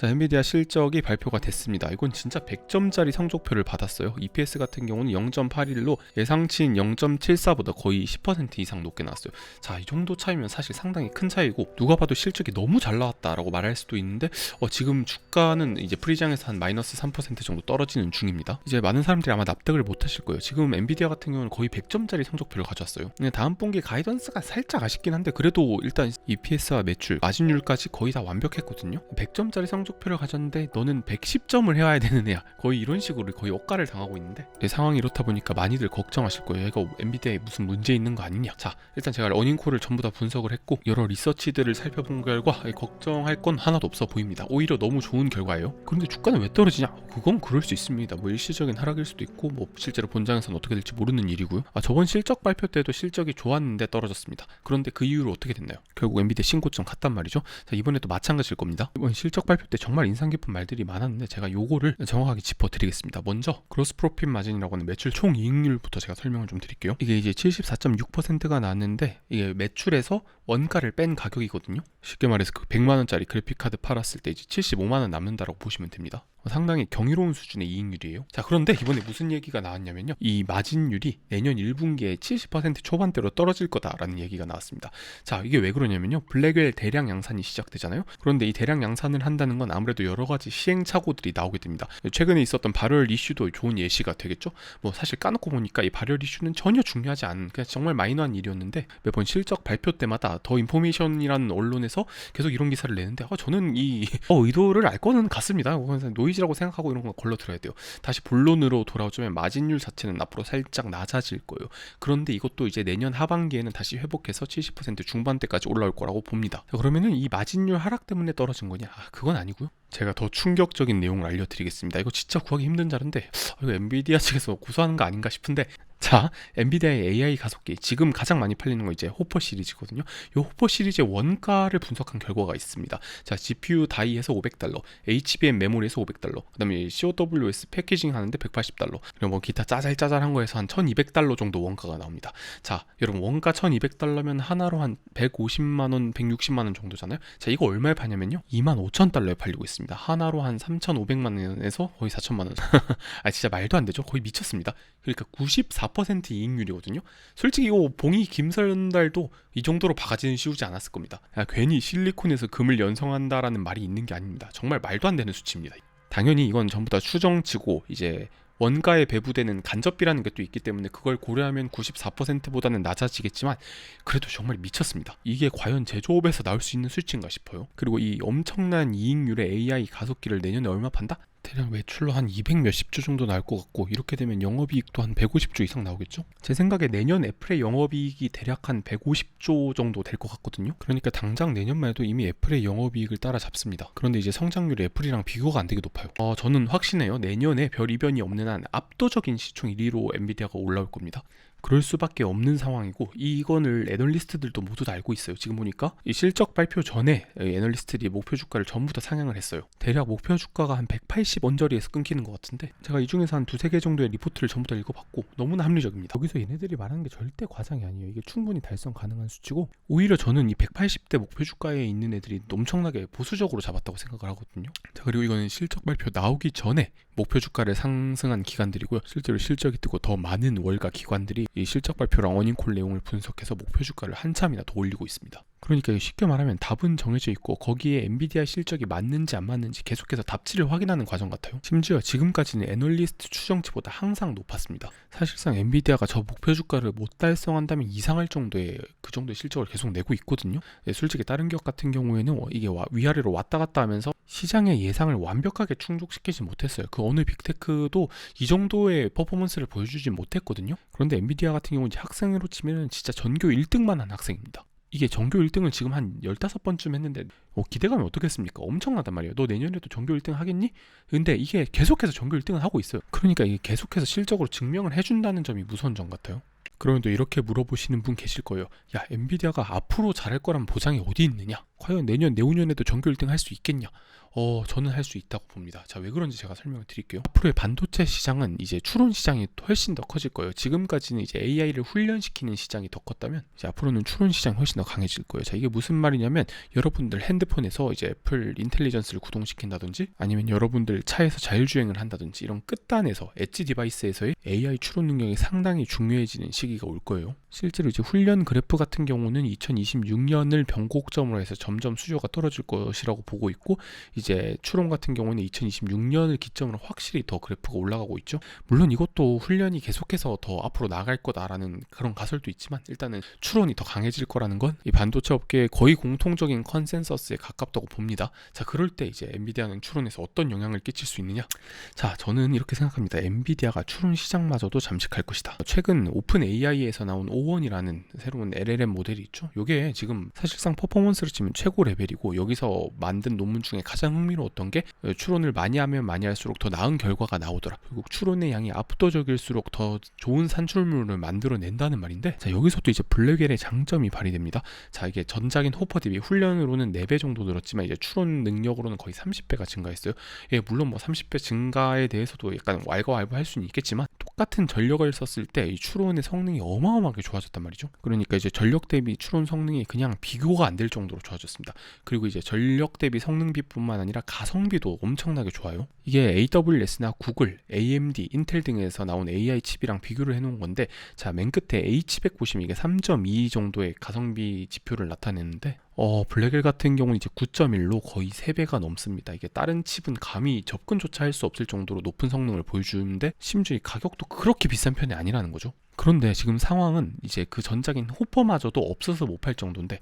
자, 엔비디아 실적이 발표가 됐습니다. 이건 진짜 100점짜리 성적표를 받았어요. EPS 같은 경우는 0.81로 예상치인 0.74보다 거의 10% 이상 높게 나왔어요. 자, 이 정도 차이면 사실 상당히 큰 차이고 누가 봐도 실적이 너무 잘 나왔다라고 말할 수도 있는데 지금 주가는 이제 프리장에서 한 마이너스 3% 정도 떨어지는 중입니다. 이제 많은 사람들이 아마 납득을 못 하실 거예요. 지금 엔비디아 같은 경우는 거의 100점짜리 성적표를 가져왔어요. 근데 다음 분기 가이던스가 살짝 아쉽긴 한데 그래도 일단 EPS와 매출, 마진율까지 거의 다 완벽했거든요. 100점짜리 성적표를 가졌는데 너는 110점을 해와야 되는 애야. 거의 이런 식으로 거의 억가를 당하고 있는데 상황이 이렇다 보니까 많이들 걱정하실 거예요. 얘가 엔비디아에 무슨 문제 있는 거 아니냐. 자, 일단 제가 어닝콜을 전부 다 분석을 했고 여러 리서치들을 살펴본 결과 걱정할 건 하나도 없어 보입니다. 오히려 너무 좋은 결과예요. 그런데 주가는 왜 떨어지냐? 그건 그럴 수 있습니다. 뭐 일시적인 하락일 수도 있고 뭐 실제로 본장에서는 어떻게 될지 모르는 일이고요. 저번 실적 발표 때도 실적이 좋았는데 떨어졌습니다. 그런데 그 이후로 어떻게 됐나요? 결국 엔비디아 신고점 갔단 말이죠. 자, 이번에도 마찬가지일 겁니다. 이번 실적 발표 때 정말 인상 깊은 말들이 많았는데 제가 요거를 정확하게 짚어드리겠습니다. 먼저 그로스 프로핏 마진이라고 하는 매출 총 이익률부터 제가 설명을 좀 드릴게요. 이게 이제 74.6%가 나왔는데 이게 매출에서 원가를 뺀 가격이거든요. 쉽게 말해서 그 100만원짜리 그래픽카드 팔았을 때 이제 75만원 남는다라고 보시면 됩니다. 상당히 경이로운 수준의 이익률이에요. 자, 그런데 이번에 무슨 얘기가 나왔냐면요, 이 마진율이 내년 1분기에 70% 초반대로 떨어질 거다라는 얘기가 나왔습니다. 자, 이게 왜 그러냐면요, 블랙웰 대량 양산이 시작되잖아요. 그런데 이 대량 양산을 한다는 건 아무래도 여러 가지 시행착오들이 나오게 됩니다. 최근에 있었던 발열 이슈도 좋은 예시가 되겠죠. 뭐 사실 까놓고 보니까 이 발열 이슈는 전혀 중요하지 않은 그냥 정말 마이너한 일이었는데 매번 실적 발표 때마다 더 인포메이션이라는 언론에서 계속 이런 기사를 내는데 저는 이 의도를 알 거는 같습니다. 노이즈라고 생각하고 이런 건 걸러들어야 돼요. 다시 본론으로 돌아오자면 마진율 자체는 앞으로 살짝 낮아질 거예요. 그런데 이것도 이제 내년 하반기에는 다시 회복해서 70% 중반대까지 올라올 거라고 봅니다. 그러면은 이 마진율 하락 때문에 떨어진 거냐? 그건 아니고요. 제가 더 충격적인 내용을 알려드리겠습니다. 이거 진짜 구하기 힘든 자료인데 이거 엔비디아 측에서 고소하는 거 아닌가 싶은데, 자, 엔비디아의 AI 가속기 지금 가장 많이 팔리는 거 이제 호퍼 시리즈거든요. 이 호퍼 시리즈의 원가를 분석한 결과가 있습니다. 자, GPU 다이에서 $500, HBM 메모리에서 $500, 그다음에 COWS 패키징 하는데 $180, 그리고 뭐 기타 짜잘짜잘한 거에서 한 $1200 정도 원가가 나옵니다. 자, 여러분 원가 $1200면 하나로 한 150만 원, 160만 원 정도잖아요. 자, 이거 얼마에 파냐면요, 25,000달러에 팔리고 있습니다. 하나로 한 3,500만 원에서 거의 4천만 원. 진짜 말도 안 되죠. 거의 미쳤습니다. 그러니까 94% 이익률이거든요. 솔직히 이거 봉이 김설달도 이 정도로 바가지는 씌우지 않았을 겁니다. 괜히 실리콘에서 금을 연성한다라는 말이 있는 게 아닙니다. 정말 말도 안 되는 수치입니다. 당연히 이건 전부 다 추정치고 이제 원가에 배부되는 간접비라는 게 또 있기 때문에 그걸 고려하면 94%보다는 낮아지겠지만 그래도 정말 미쳤습니다. 이게 과연 제조업에서 나올 수 있는 수치인가 싶어요. 그리고 이 엄청난 이익률의 AI 가속기를 내년에 얼마 판다? 대략 매출로 한 200 몇십 조 정도 나올 것 같고, 이렇게 되면 영업이익도 한 150조 이상 나오겠죠? 제 생각에 내년 애플의 영업이익이 대략 한 150조 정도 될 것 같거든요. 그러니까 당장 내년만 해도 이미 애플의 영업이익을 따라잡습니다. 그런데 이제 성장률이 애플이랑 비교가 안 되게 높아요. 저는 확신해요. 내년에 별 이변이 없는 한 압도적인 시총 1위로 엔비디아가 올라올 겁니다. 그럴 수밖에 없는 상황이고, 이거를 애널리스트들도 모두 다 알고 있어요. 지금 보니까 이 실적 발표 전에 애널리스트들이 목표 주가를 전부 다 상향을 했어요. 대략 목표 주가가 한 180 언저리에서 끊기는 것 같은데, 제가 이 중에서 한 두세 개 정도의 리포트를 전부 다 읽어봤고 너무나 합리적입니다. 여기서 얘네들이 말하는 게 절대 과장이 아니에요. 이게 충분히 달성 가능한 수치고, 오히려 저는 이 180대 목표 주가에 있는 애들이 엄청나게 보수적으로 잡았다고 생각을 하거든요. 자, 그리고 이거는 실적 발표 나오기 전에 목표 주가를 상승한 기관들이고요. 실제로 실적이 뜨고 더 많은 월가 기관들이 이 실적 발표랑 어닝콜 내용을 분석해서 목표 주가를 한참이나 더 올리고 있습니다. 그러니까 쉽게 말하면 답은 정해져 있고 거기에 엔비디아 실적이 맞는지 안 맞는지 계속해서 답지를 확인하는 과정 같아요. 심지어 지금까지는 애널리스트 추정치보다 항상 높았습니다. 사실상 엔비디아가 저 목표 주가를 못 달성한다면 이상할 정도의 그 정도의 실적을 계속 내고 있거든요. 솔직히 다른 기업 같은 경우에는 이게 위아래로 왔다 갔다 하면서 시장의 예상을 완벽하게 충족시키지 못했어요. 그 어느 빅테크도 이 정도의 퍼포먼스를 보여주지 못했거든요. 그런데 엔비디아 같은 경우는 학생으로 치면 진짜 전교 1등만 한 학생입니다. 이게 전교 1등을 지금 한 15번쯤 했는데 기대감이 어떻겠습니까? 엄청나단 말이에요. 너 내년에도 전교 1등 하겠니? 근데 이게 계속해서 전교 1등을 하고 있어요. 그러니까 이게 계속해서 실적으로 증명을 해준다는 점이 무서운 점 같아요. 그러면 또 이렇게 물어보시는 분 계실 거예요. 야, 엔비디아가 앞으로 잘할 거란 보장이 어디 있느냐? 과연 내년, 내후년에도 전교 1등 할 수 있겠냐? 저는 할 수 있다고 봅니다. 자, 왜 그런지 제가 설명을 드릴게요. 앞으로의 반도체 시장은 이제 추론 시장이 훨씬 더 커질 거예요. 지금까지는 이제 AI를 훈련시키는 시장이 더 컸다면 이제 앞으로는 추론 시장이 훨씬 더 강해질 거예요. 자, 이게 무슨 말이냐면 여러분들 핸드폰에서 이제 애플 인텔리전스를 구동시킨다든지 아니면 여러분들 차에서 자율주행을 한다든지 이런 끝단에서 엣지 디바이스에서의 AI 추론 능력이 상당히 중요해지는 시기가 올 거예요. 실제로 이제 훈련 그래프 같은 경우는 2026년을 변곡점으로 해서 점점 수요가 떨어질 것이라고 보고 있고, 이제 추론 같은 경우는 2026년을 기점으로 확실히 더 그래프가 올라가고 있죠. 물론 이것도 훈련이 계속해서 더 앞으로 나갈 거다라는 그런 가설도 있지만 일단은 추론이 더 강해질 거라는 건 이 반도체 업계의 거의 공통적인 컨센서스에 가깝다고 봅니다. 자, 그럴 때 이제 엔비디아는 추론에서 어떤 영향을 끼칠 수 있느냐? 자, 저는 이렇게 생각합니다. 엔비디아가 추론 시장마저도 잠식할 것이다. 최근 오픈 AI에서 나온 O1이라는 새로운 LLM 모델이 있죠. 이게 지금 사실상 퍼포먼스를 치면 최고 레벨이고, 여기서 만든 논문 중에 가장 흥미로웠던 게 추론을 많이 하면 많이 할수록 더 나은 결과가 나오더라. 그리고 추론의 양이 압도적일수록 더 좋은 산출물을 만들어낸다는 말인데, 자, 여기서 또 이제 블랙웰의 장점이 발휘됩니다. 자, 이게 전작인 호퍼 DB 훈련으로는 4배 정도 늘었지만 이제 추론 능력으로는 거의 30배가 증가했어요. 예, 물론 뭐 30배 증가에 대해서도 약간 왈가왈부할 수는 있겠지만 똑같은 전력을 썼을 때 이 추론의 성능이 어마어마하게 좋아졌단 말이죠. 그러니까 이제 전력 대비 추론 성능이 그냥 비교가 안 될 정도로 좋아졌습니다. 그리고 이제 전력 대비 성능비뿐만 아니라 가성비도 엄청나게 좋아요. 이게 AWS나 구글, AMD, 인텔 등에서 나온 AI 칩이랑 비교를 해놓은 건데, 자, 맨 끝에 H100 보시면 이게 3.2 정도의 가성비 지표를 나타내는데, 블랙웰 같은 경우는 이제 9.1로 거의 3배가 넘습니다. 이게 다른 칩은 감히 접근조차 할 수 없을 정도로 높은 성능을 보여주는데, 심지어 이 가격도 그렇게 비싼 편이 아니라는 거죠. 그런데 지금 상황은 이제 그 전작인 호퍼마저도 없어서 못 팔 정도인데,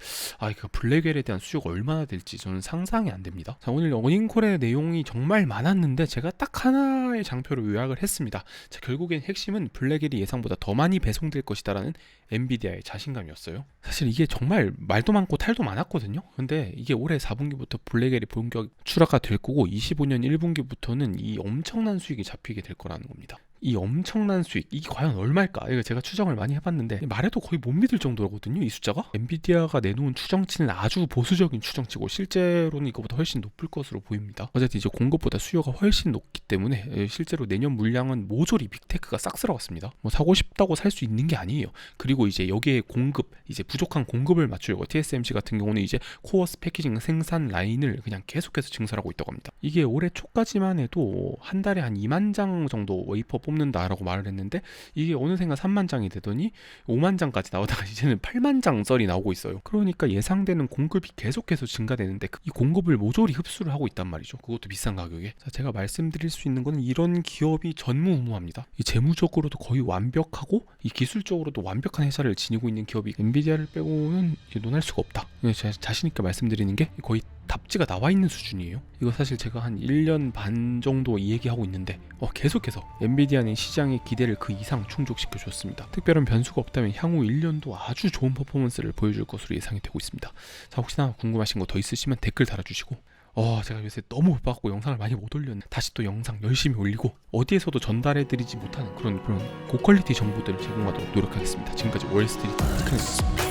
그 블랙웰에 대한 수요가 얼마나 될지 저는 상상이 안 됩니다. 자, 오늘 어닝콜의 내용이 정말 많았는데 제가 딱 하나의 장표로 요약을 했습니다. 자, 결국엔 핵심은 블랙웰이 예상보다 더 많이 배송될 것이다라는 엔비디아의 자신감이었어요. 사실 이게 정말 말도 많고 탈도 많았거든요. 근데 이게 올해 4분기부터 블랙웰이 본격 출하가 될 거고, 25년 1분기부터는 이 엄청난 수익이 잡히게 될 거라는 겁니다. 이 엄청난 수익, 이게 과연 얼마일까? 이거 제가 추정을 많이 해봤는데 말해도 거의 못 믿을 정도거든요, 이 숫자가. 엔비디아가 내놓은 추정치는 아주 보수적인 추정치고 실제로는 이거보다 훨씬 높을 것으로 보입니다. 어쨌든 이제 공급보다 수요가 훨씬 높기 때문에 실제로 내년 물량은 모조리 빅테크가 싹 쓸어갔습니다. 뭐 사고 싶다고 살 수 있는 게 아니에요. 그리고 이제 여기에 공급, 이제 부족한 공급을 맞추려고 TSMC 같은 경우는 이제 코어스 패키징 생산 라인을 그냥 계속해서 증설하고 있다고 합니다. 이게 올해 초까지만 해도 한 달에 한 2만 장 정도 웨이퍼 뽑는다라고 말을 했는데, 이게 어느샌가 3만 장이 되더니 5만 장까지 나오다가 이제는 8만 장 썰이 나오고 있어요. 그러니까 예상되는 공급이 계속해서 증가되는데 이 공급을 모조리 흡수를 하고 있단 말이죠. 그것도 비싼 가격에. 자, 제가 말씀드릴 수 있는 거는 이런 기업이 전무후무합니다. 이 재무적으로도 거의 완벽하고 이 기술적으로도 완벽한 회사를 지니고 있는 기업이 엔비디아를 빼고는 논할 수가 없다. 제가 자신 있게 말씀드리는 게 거의 답지가 나와 있는 수준이에요. 이거 사실 제가 한 1년 반 정도 이 얘기하고 있는데 계속해서 엔비디아는 시장의 기대를 그 이상 충족시켜 줬습니다. 특별한 변수가 없다면 향후 1년도 아주 좋은 퍼포먼스를 보여줄 것으로 예상이 되고 있습니다. 자, 혹시나 궁금하신 거 더 있으시면 댓글 달아주시고, 제가 요새 너무 바빠갖고 영상을 많이 못 올렸는데 다시 또 영상 열심히 올리고 어디에서도 전달해드리지 못하는 그런 고퀄리티 정보들을 제공하도록 노력하겠습니다. 지금까지 월스트리트 테크니스였습니다.